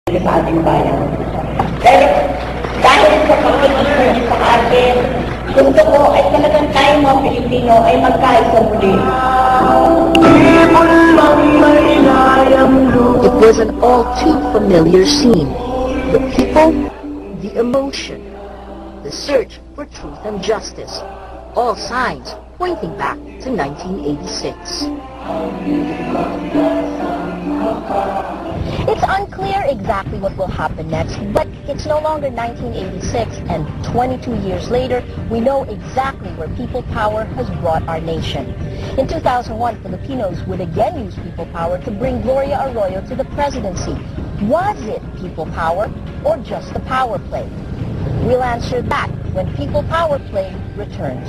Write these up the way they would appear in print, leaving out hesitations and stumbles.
sa ating bayan. Pero dahil sa pagkikinig sa atin, gusto ko ay talagang tayong mga Pilipino ay magkaisa muli. It was an all too familiar scene. The people, the emotion, the search for truth and justice. All signs pointing back to 1986. It's unclear exactly what will happen next, but it's no longer 1986, and 22 years later, we know exactly where people power has brought our nation. In 2001, Filipinos would again use people power to bring Gloria Arroyo to the presidency. Was it people power or just a power play? We'll answer that when People Power Play returns.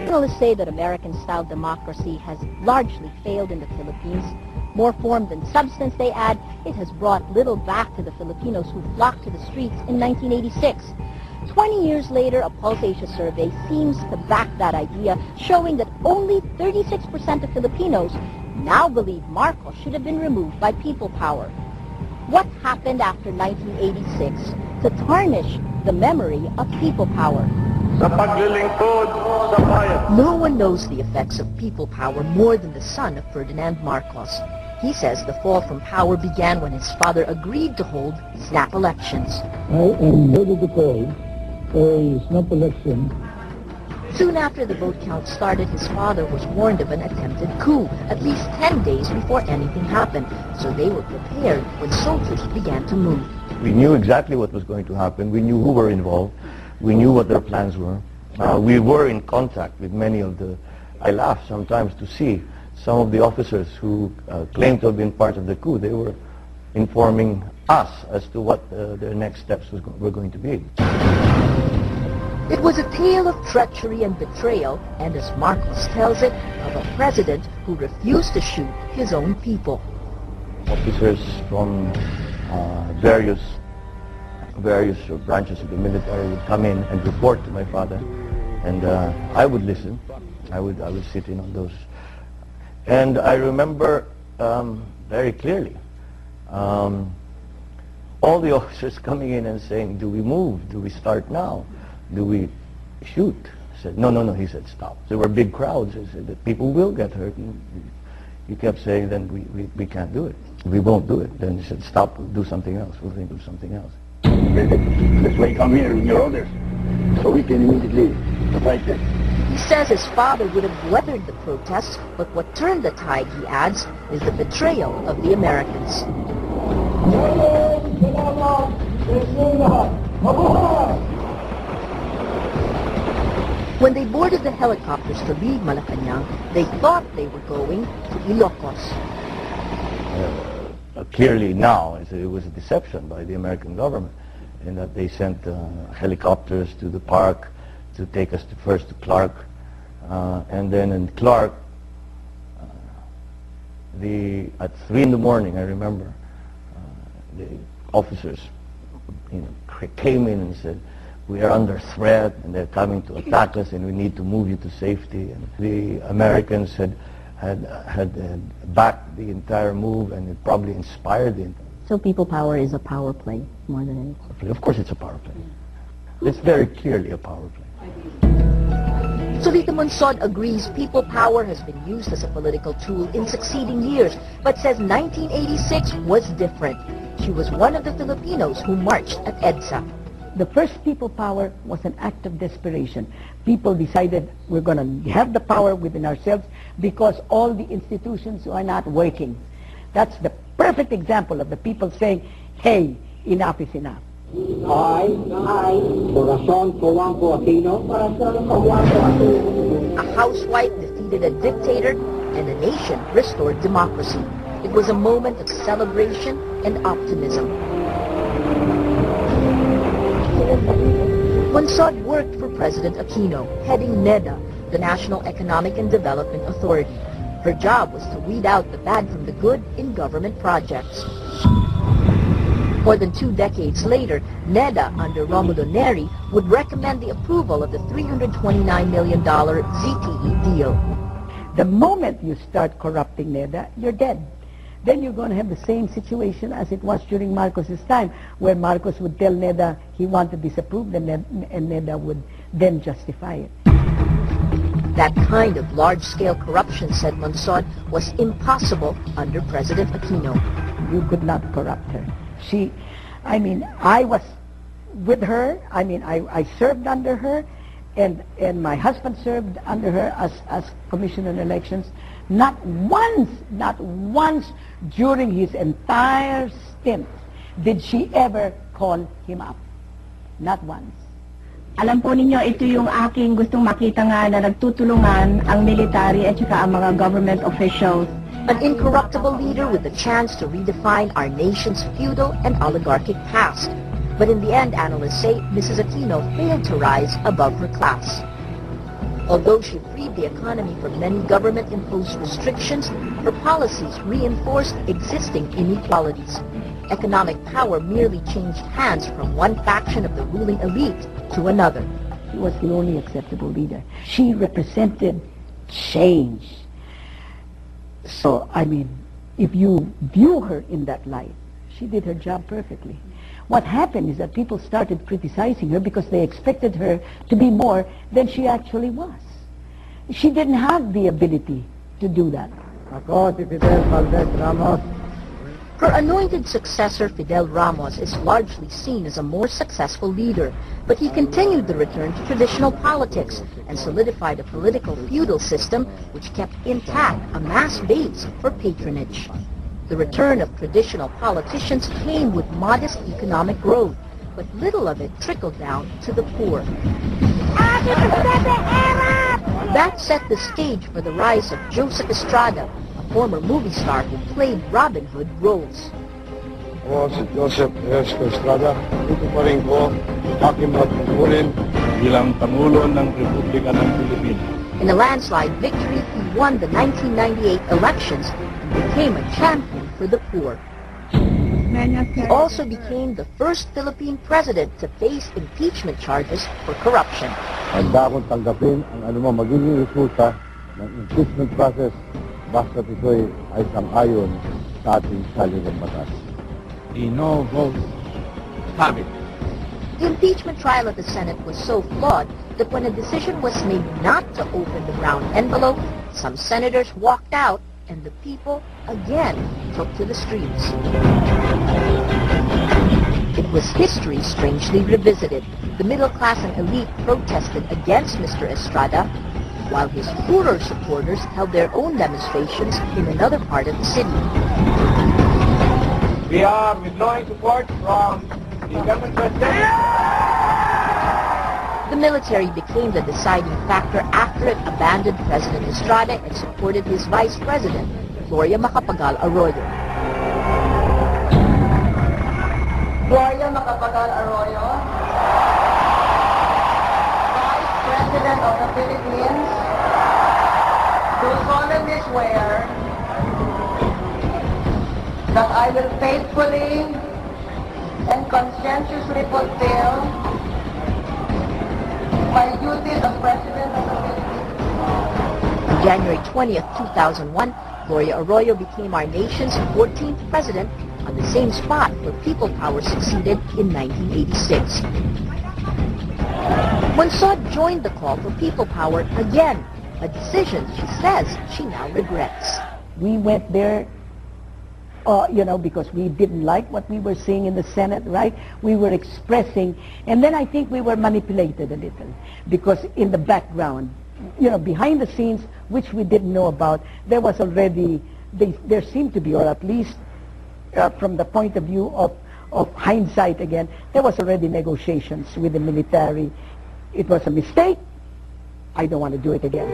Analysts say that American-style democracy has largely failed in the Philippines. More form than substance, they add, it has brought little back to the Filipinos who flocked to the streets in 1986. 20 years later, a Pulse Asia survey seems to back that idea, showing that only 36% of Filipinos now believe Marcos should have been removed by people power. What happened after 1986 to tarnish the memory of people power? Sa paglilingkod sa bayan. No one knows the effects of people power more than the son of Ferdinand Marcos. He says the fall from power began when his father agreed to hold snap elections. I am ready to call for a snap election. Soon after the vote count started, his father was warned of an attempted coup, at least 10 days before anything happened, so they were prepared when soldiers began to move. We knew exactly what was going to happen. We knew who were involved. We knew what their plans were. We were in contact with many of the... I laugh sometimes to see some of the officers who claimed to have been part of the coup. They were informing us as to what their next steps were going to be. It was a tale of treachery and betrayal, and as Marcos tells it, of a president who refused to shoot his own people. Officers from various branches of the military would come in and report to my father, and I would listen. I would sit in on those. And I remember very clearly all the officers coming in and saying, do we move? Do we start now? Do we shoot? I said, no, no, no. He said, stop. There were big crowds. I said, that people will get hurt. And he kept saying, then we can't do it. We won't do it. Then he said, stop, we'll do something else. We'll think of something else. Let's wait, come here with your orders, so we can immediately fight them. He says his father would have weathered the protests, but what turned the tide, he adds, is the betrayal of the Americans. When they boarded the helicopters to leave Malacanang, they thought they were going to Ilocos. Clearly now, it was a deception by the American government in that they sent helicopters to the park to take us first to Clark, and then in Clark, at 3 in the morning, I remember, the officers came in and said, we are under threat and they're coming to attack us and we need to move you to safety. And the Americans had backed the entire move, and it probably inspired the... So people power is a power play more than anything. Of course it's a power play. It's very clearly a power play. Solita Monsod agrees people power has been used as a political tool in succeeding years, but says 1986 was different. She was one of the Filipinos who marched at EDSA. The first people power was an act of desperation. People decided we're going to have the power within ourselves because all the institutions are not working. That's the perfect example of the people saying, hey, enough is enough. I, Corazon Cojuangco Aquino, A housewife defeated a dictator, and a nation restored democracy. It was a moment of celebration and optimism. Monsod worked for President Aquino, heading NEDA, the National Economic and Development Authority. Her job was to weed out the bad from the good in government projects. More than 2 decades later, NEDA under Romulo Neri would recommend the approval of the $329 million ZTE deal. The moment you start corrupting NEDA, you're dead. then you're going to have the same situation as it was during Marcos's time, where Marcos would tell NEDA he wanted disapproved, and NEDA would then justify it. That kind of large-scale corruption, said Monsod, was impossible under President Aquino. You could not corrupt her. I was with her, I served under her, and my husband served under her as Commissioner on Elections. Not once during his entire stint did she ever call him up. Not once. Alam po ninyo, ito yung aking gustong makita nga na nagtutulungan ang military at saka ang mga government officials. An incorruptible leader with the chance to redefine our nation's feudal and oligarchic past. But in the end, analysts say, Mrs. Aquino failed to rise above her class. Although she freed the economy from many government-imposed restrictions, her policies reinforced existing inequalities. Economic power merely changed hands from one faction of the ruling elite to another. She was the only acceptable leader. She represented change. So, if you view her in that light, she did her job perfectly. What happened is that people started criticizing her because they expected her to be more than she actually was. She didn't have the ability to do that. Her anointed successor, Fidel Ramos, is largely seen as a more successful leader, but he continued the return to traditional politics and solidified a political feudal system which kept intact a mass base for patronage. The return of traditional politicians came with modest economic growth, but little of it trickled down to the poor. That set the stage for the rise of Joseph Estrada, a former movie star who played Robin Hood roles. Ako si Joseph Estrada, dito pa rin ko aking matungkulin bilang Pangulo ng Republika ng Pilipinas. In a landslide victory, he won the 1998 elections and became a champion for the poor. He also became the first Philippine president to face impeachment charges for corruption. Handa akong tanggapin ang anumang magiging resulta ng impeachment process basta ito'y ay sang-ayon sa ating saligang batas. The no vote habit. The impeachment trial of the Senate was so flawed that when a decision was made not to open the brown envelope, some senators walked out and the people again took to the streets. It was history strangely revisited. The middle class and elite protested against Mr. Estrada, while his poorer supporters held their own demonstrations in another part of the city. We are withdrawing support from the government president. The military became the deciding factor after it abandoned President Estrada and supported his vice president, Gloria Macapagal Arroyo. Gloria Macapagal Arroyo, Vice President of the Philippines, do solemnly swear that I will faithfully and conscientiously fulfill my duties as President of the Philippines. On January 20th, 2001, Gloria Arroyo became our nation's 14th president on the same spot where People Power succeeded in 1986. Monsod joined the call for People Power again, a decision she says she now regrets. We went there, because we didn't like what we were seeing in the Senate, right? We were expressing, and then I think we were manipulated a little, because in the background, behind the scenes, which we didn't know about, there was already, there seemed to be, or at least from the point of view of hindsight again, there was already negotiations with the military. It was a mistake. I don't want to do it again.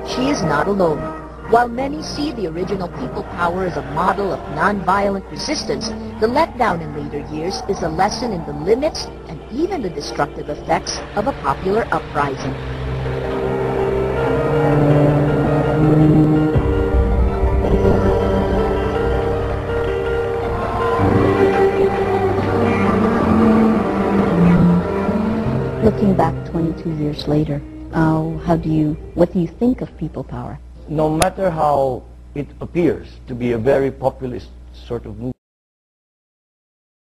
She is not alone. While many see the original People Power as a model of nonviolent resistance, the letdown in later years is a lesson in the limits and even the destructive effects of a popular uprising. Looking back 22 years later, what do you think of People Power? No matter how it appears to be a very populist sort of movement.